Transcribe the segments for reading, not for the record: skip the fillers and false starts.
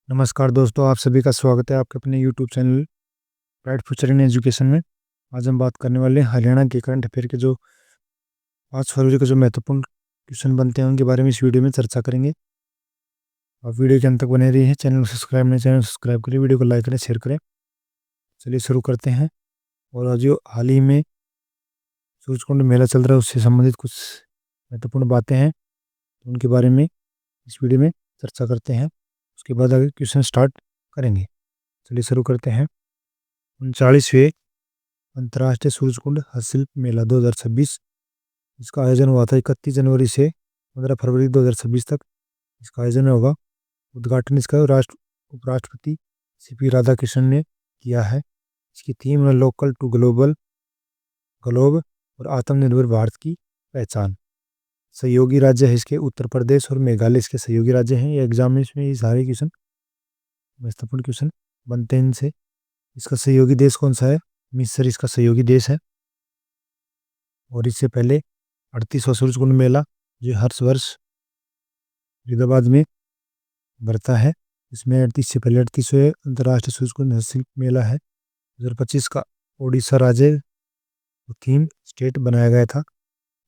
नमस्कार दोस्तों, आप सभी का स्वागत है आपके अपने YouTube channel bright future in education में। आज हम बात करने वाले हैं हरियाणा के करंट अफेयर के जो 5 फरवरी को जो महत्वपूर्ण क्वेश्चन बनते हैं उनके बारे में इस वीडियो में चर्चा करेंगे। आप वीडियो के अंत तक बने रहिए। चैनल को सब्सक्राइब नहीं, चैनल सब्सक्राइब करें, वीडियो को लाइक करें, शेयर करें। चलिए शुरू करते हैं। और आज जो हाल ही में सूरजकुंड मेला चल रहा है उससे संबंधित कुछ महत्वपूर्ण बातें हैं, उनके बारे में इस वीडियो में चर्चा करते हैं। उसके बाद आगे क्वेश्चन स्टार्ट करेंगे। चलिए शुरू करते हैं। 39वें अंतर्राष्ट्रीय सूरजकुंड हस्तशिल्प मेला 2026, इसका आयोजन हुआ था 31 जनवरी से 15 फरवरी 2026 तक इसका आयोजन होगा। उद्घाटन इसका उपराष्ट्रपति सीपी राधाकृष्णन ने किया है। इसकी थीम है लोकल टू ग्लोबल, ग्लोब और आत्मनिर्भर भारत की पहचान। सहयोगी राज्य है इसके उत्तर प्रदेश और मेघालय इसके सहयोगी राज्य हैं। ये एग्जाम में इसमें ये सारे क्वेश्चन महत्वपूर्ण क्वेश्चन बनते हैं इनसे। इसका सहयोगी देश कौन सा है? मिस्र इसका सहयोगी देश है। और इससे पहले 38वां सूरजकुंड मेला जो हर वर्ष फरीदाबाद में बढ़ता है, इसमें 38 से पहले 38वें अंतर्राष्ट्रीय सूरजकुंड हस्तशिल्प मेला है। 2025 का उड़ीसा राज्य थीम स्टेट बनाया गया था।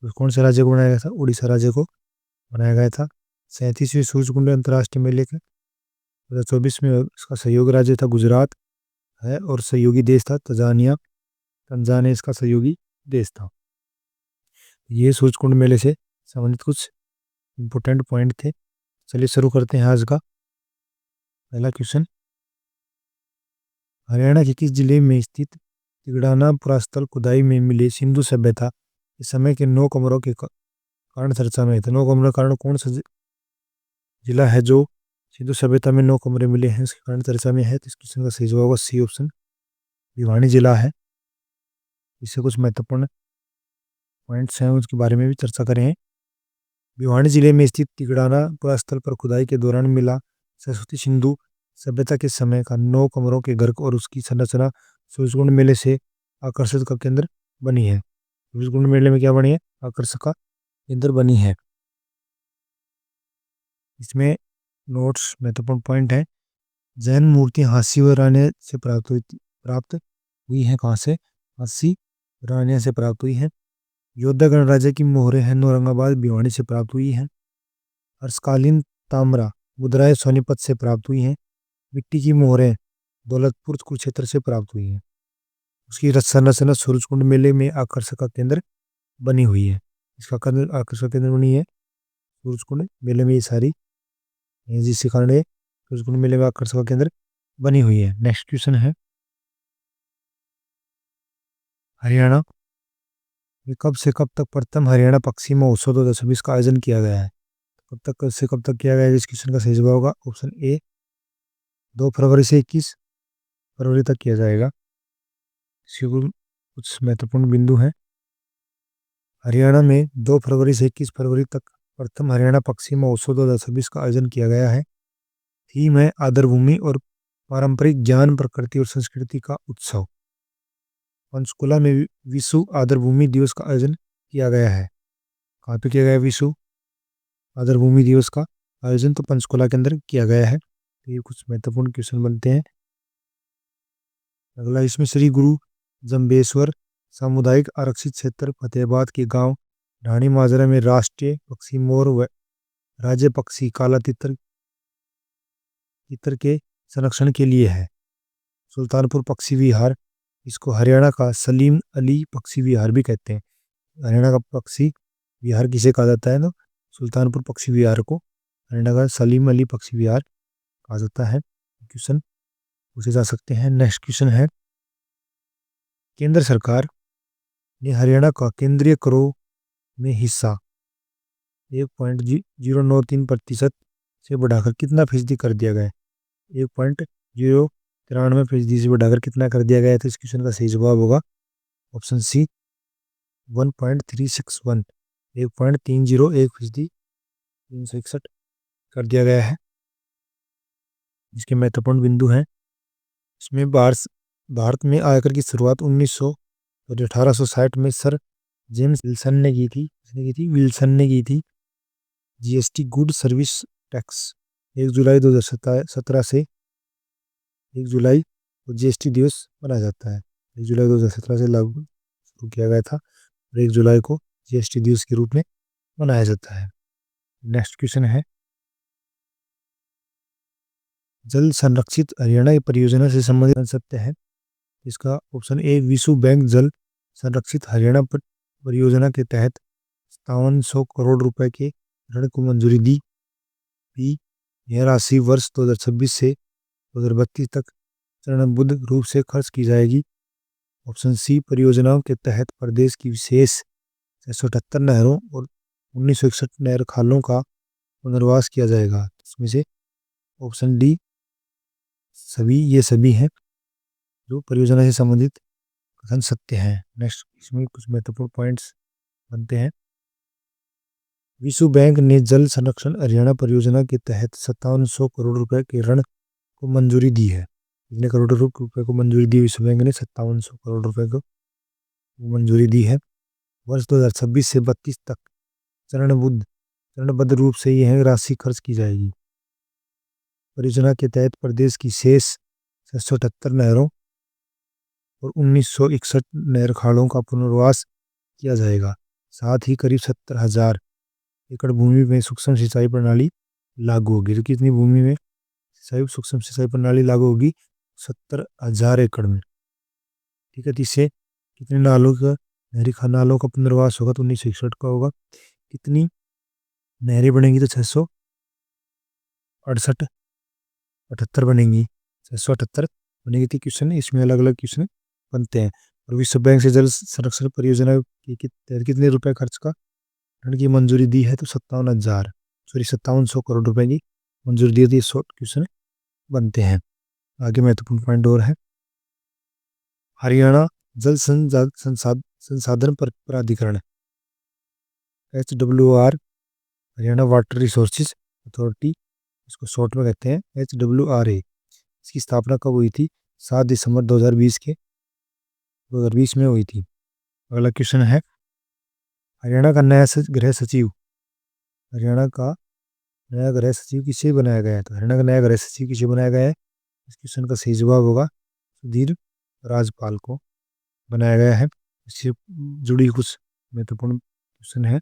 तो कौन से राज्य को बनाया गया था? उड़ीसा राज्य को बनाया गया था। 37वें सूरजकुंड अंतर्राष्ट्रीय मेले के 2024 में इसका सहयोगी राज्य था गुजरात है, और सहयोगी देश था तंजानिया। तंजानिया इसका सहयोगी देश था। ये सूरजकुंड मेले से संबंधित कुछ इंपोर्टेंट पॉइंट थे। चलिए शुरू करते हैं आज का पहला क्वेश्चन। हरियाणा के किस जिले में स्थित तिगड़ाना पुरास्थल खुदाई में मिले सिंधु सभ्यता इस समय के 9 कमरों के कारण चर्चा में थे? 9 कमरों के कारण कौन सा जिला है जो सिंधु सभ्यता में 9 कमरे मिले हैं इसके कारण चर्चा में है? तो इस क्वेश्चन का सही जवाब होगा सी ऑप्शन, भिवानी जिला है। इससे कुछ महत्वपूर्ण पॉइंट्स हैं उसके बारे में भी चर्चा करें। भिवानी जिले में स्थित तिगड़ाना पुरास्थल पर खुदाई के दौरान मिला सरस्वती सिंधु सभ्यता के समय का 9 कमरों के घर और उसकी संरचना सूरजकुंड मेले से आकर्षित का केंद्र बनी है। सूरजकुंड मेले में क्या बनी है? आकर्षक का केंद्र बनी है। इसमें नोट्स महत्वपूर्ण पॉइंट है। जैन मूर्ति हांसी व रानिया से प्राप्त हुई है। कहाँ से? हांसी रानिया से प्राप्त हुई है। योद्धा गणराज्य की मोहरें हैं औरंगाबाद भिवानी से प्राप्त हुई हैं। हर्षकालीन ताम्रा मुद्राएं सोनीपत से प्राप्त हुई हैं। मिट्टी की मोहरें दौलतपुर कुरुक्षेत्र से प्राप्त हुई हैं। उसकी संरचना सूरजकुंड मेले में आकर्षक का केंद्र बनी हुई है। इसका केंद्र आकर्षक केंद्र बनी है सूरजकुंड मेले में। ये सारी जिसके कारण ये सूरजकुंड मेले में आकर्षक का केंद्र बनी हुई है। नेक्स्ट क्वेश्चन है, हरियाणा में कब से कब तक प्रथम हरियाणा पक्षी महोत्सव 2026 का आयोजन किया गया है? कब से कब तक किया गया है? इस क्वेश्चन का सही जवाब होगा ऑप्शन ए, 2 फरवरी से 21 फरवरी तक किया जाएगा। कुछ महत्वपूर्ण बिंदु हैं। हरियाणा में 2 फरवरी से 21 फरवरी तक प्रथम हरियाणा पक्षी महोत्सव 2026 का आयोजन किया गया है। थीम है आदर भूमि और पारंपरिक ज्ञान, प्रकृति और संस्कृति का उत्सव। पंचकुला में विश्व आदर भूमि दिवस का आयोजन किया गया है। कहाँ पे किया गया है विश्व आदर भूमि दिवस का आयोजन? तो पंचकुला के अंदर किया गया है। तो ये कुछ महत्वपूर्ण क्वेश्चन बनते हैं। अगला, इसमें श्री गुरु जम्बेश्वर सामुदायिक आरक्षित क्षेत्र फतेहाबाद के गांव ढाणी माजरा में राष्ट्रीय पक्षी मोर व राज्य पक्षी काला तितर तितर के संरक्षण के लिए है। सुल्तानपुर पक्षी विहार, इसको हरियाणा का सलीम अली पक्षी विहार भी कहते हैं। हरियाणा का पक्षी विहार किसे कहा जाता है? तो सुल्तानपुर पक्षी विहार को हरियाणा का सलीम अली पक्षी विहार कहा जाता है। क्वेश्चन पूछे जा सकते हैं। नेक्स्ट क्वेश्चन है, केंद्र सरकार ने हरियाणा का केंद्रीय करों में हिस्सा 1.093% से बढ़ाकर कितना फीसदी कर दिया गया है? 1.093% से बढ़ाकर कितना कर दिया गया है? तो इस क्वेश्चन का सही जवाब होगा ऑप्शन सी, 1.361, 1.301% 361 कर दिया गया है। इसके महत्वपूर्ण बिंदु हैं। इसमें भारत में आयकर की शुरुआत 1860 में सर जेम्स विल्सन ने की थी। विल्सन ने की थी। जीएसटी गुड सर्विस टैक्स 1 जुलाई 2017 से 1 जुलाई को जीएसटी दिवस मनाया जाता है। 1 जुलाई 2017 से लागू शुरू किया गया था और 1 जुलाई को जीएसटी दिवस के रूप में मनाया जाता है। नेक्स्ट क्वेश्चन है, जल संरक्षित हरियाणा की परियोजना से संबंधित सत्य है। इसका ऑप्शन ए, विश्व बैंक जल संरक्षित हरियाणा परियोजना के तहत 5700 करोड़ रुपए के ऋण को मंजूरी दी। बी, यह राशि वर्ष 2026 से 2032 तक चरणबद्ध रूप से खर्च की जाएगी। ऑप्शन सी, परियोजनाओं के तहत प्रदेश की विशेष 678 नहरों और 1961 नहर खालों का पुनर्वास किया जाएगा। इसमें से ऑप्शन डी ये सभी हैं जो परियोजना से संबंधित कथन सत्य हैं। नेक्स्ट, इसमें कुछ महत्वपूर्ण पॉइंट्स बनते हैं। विश्व बैंक ने जल संरक्षण हरियाणा परियोजना के तहत 5700 करोड़ रुपए के ऋण को मंजूरी दी है। कितने करोड़ रुपए को मंजूरी दी? विश्व बैंक ने 5700 करोड़ रुपए को मंजूरी दी है। वर्ष 2026 से 32 तक चरणबद्ध रूप से यह राशि खर्च की जाएगी। परियोजना के तहत प्रदेश की शेष 678 नहरों और 1961 नहर खालों का पुनर्वास किया जाएगा। साथ ही करीब 70,000 एकड़ भूमि में सूक्ष्म सिंचाई प्रणाली लागू होगी। तो कितनी भूमि में सूक्ष्म सिंचाई प्रणाली लागू होगी? 70,000 एकड़ में। ठीक है, इससे कितने नालों का पुनर्वास होगा? तो 1961 का होगा। कितनी नहरें बनेंगी? तो 678 बनेंगी। 678 बनेगी थी क्वेश्चन। इसमें अलग अलग क्वेश्चन बनते हैं। और विश्व बैंक से जल संरक्षण परियोजना की कितने रुपए खर्च का ऋण की मंजूरी दी है? तो 5700 करोड़ रुपए की मंजूरी दी थी। शॉर्ट क्वेश्चन बनते हैं। आगे महत्वपूर्ण पॉइंट और है, हरियाणा जल संसाधन प्राधिकरण HWR, Haryana water resources authority, इसको शॉर्ट में कहते हैं HWRA। इसकी स्थापना कब हुई थी? 7 दिसंबर 2020 में हुई थी। अगला क्वेश्चन है, हरियाणा का नया गृह सचिव किसे बनाया गया है? तो हरियाणा का नया गृह सचिव किसे बनाया गया है? इस क्वेश्चन का सही जवाब होगा सुधीर राजपाल को बनाया गया है। इससे जुड़ी कुछ महत्वपूर्ण क्वेश्चन है।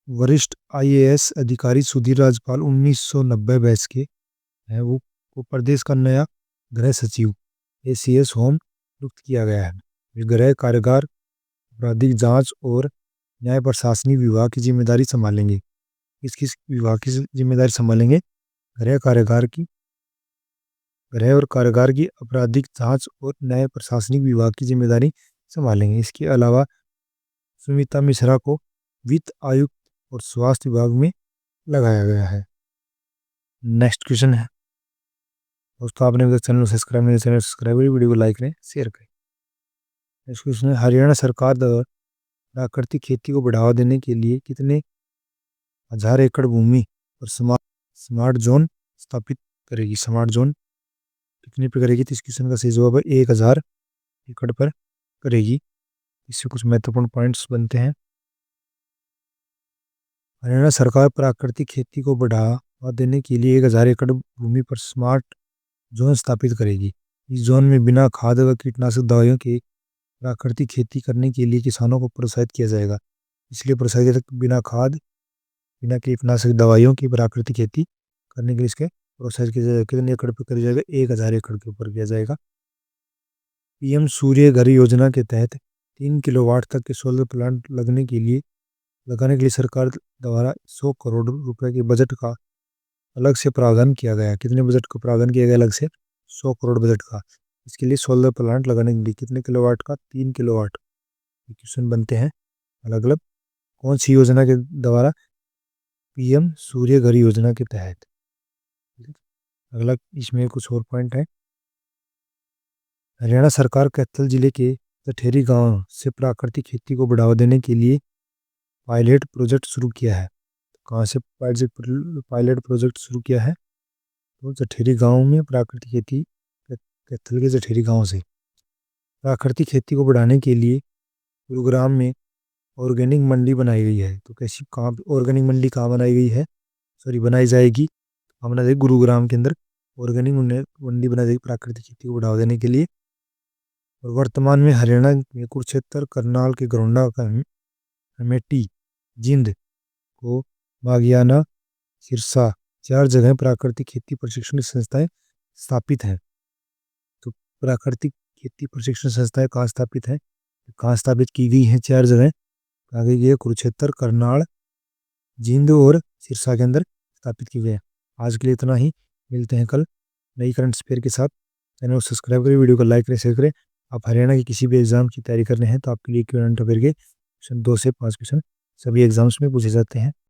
वरिष्ठ IAS अधिकारी सुधीर राजपाल 1990 बैच के हैं। वो प्रदेश का नया गृह सचिव ACS होम नियुक्त किया गया है। गृह कारागार, आपराधिक जांच और न्याय प्रशासनिक विभाग की जिम्मेदारी संभालेंगे। किस विभाग की जिम्मेदारी संभालेंगे? गृह और कारागार की आपराधिक जांच और न्याय प्रशासनिक विभाग की जिम्मेदारी संभालेंगे। इसके अलावा सुमिता मिश्रा को वित्त आयुक्त और स्वास्थ्य विभाग में लगाया गया है। नेक्स्ट क्वेश्चन है, दोस्तों आपने अभी तक चैनल सब्सक्राइब करें, वीडियो को लाइक करें, शेयर करें। नेक्स्ट क्वेश्चन है, हरियाणा सरकार द्वारा प्राकृतिक खेती को बढ़ावा देने के लिए कितने हजार एकड़ भूमि पर स्मार्ट जोन स्थापित करेगी? स्मार्ट जोन कितने पे करेगी? तो इस क्वेश्चन का सही जवाब है 1000 एकड़ पर करेगी। इससे कुछ महत्वपूर्ण पॉइंट्स बनते हैं। हरियाणा सरकार प्राकृतिक खेती को बढ़ावा देने के लिए 1000 एकड़ भूमि पर स्मार्ट जोन स्थापित करेगी। इस जोन में बिना खाद व कीटनाशक दवाइयों के प्राकृतिक खेती करने के लिए किसानों को प्रोत्साहित किया जाएगा। इसलिए प्रोत्साहित बिना खाद, बिना कीटनाशक दवाइयों की प्राकृतिक खेती करने के लिए इसके प्रोत्साहित किया जाएगा। कितने एकड़ पर किया जाएगा? 1000 एकड़ के ऊपर किया जाएगा। PM सूर्य घर योजना के तहत 3 किलोवाट तक के सोलर प्लांट लगाने के लिए सरकार द्वारा 100 करोड़ रुपए के बजट का अलग से प्रावधान किया गया। कितने बजट का प्रावधान किया गया अलग से? 100 करोड़ बजट का। इसके लिए सोलर प्लांट लगाने के लिए कितने किलोवाट का? 3 किलोवाट। क्वेश्चन बनते हैं अलग अलग। कौन सी योजना के द्वारा? PM सूर्य घर योजना के तहत। अगला इसमें कुछ और पॉइंट है। हरियाणा सरकार कैथल जिले के जठेरी गांव से प्राकृतिक खेती को बढ़ावा देने के लिए पायलट प्रोजेक्ट शुरू किया है। कहाँ से पायलट प्रोजेक्ट शुरू किया है? तो जठेरी गांव में प्राकृतिक खेती, कैथल के जठेरी गांव से प्राकृतिक खेती को बढ़ाने के लिए गुरुग्राम में ऑर्गेनिक मंडी बनाई गई है। तो कैसी, कहाँ ऑर्गेनिक मंडी कहाँ बनाई गई है? बनाई जाएगी। हमने देखी गुरुग्राम के अंदर ऑर्गेनिक मंडी बनाई जाएगी प्राकृतिक खेती को बढ़ावा देने के लिए। और वर्तमान में हरियाणा में कुरुक्षेत्र, करनाल के गरोंडा का अमेठी, जिंद को बागियाना, सिरसा 4 जगह प्राकृतिक खेती प्रशिक्षण संस्थाएं स्थापित हैं। तो प्राकृतिक खेती प्रशिक्षण संस्थाएं कहाँ स्थापित है, कहाँ स्थापित की गई हैं? 4 जगह आगे गई है, कुरुक्षेत्र, करनाल, जिंद और सिरसा के अंदर स्थापित की गई है। आज के लिए इतना ही, मिलते हैं कल नई करंट अफेयर के साथ। चैनल को सब्सक्राइब करें, वीडियो को लाइक करें, शेयर करें। आप हरियाणा की किसी भी एग्जाम की तैयारी कर रहे हैं तो आपके लिए करंट अफेयर के क्वेश्चन 2 से 5 क्वेश्चन सभी एग्जाम्स में पूछे जाते हैं।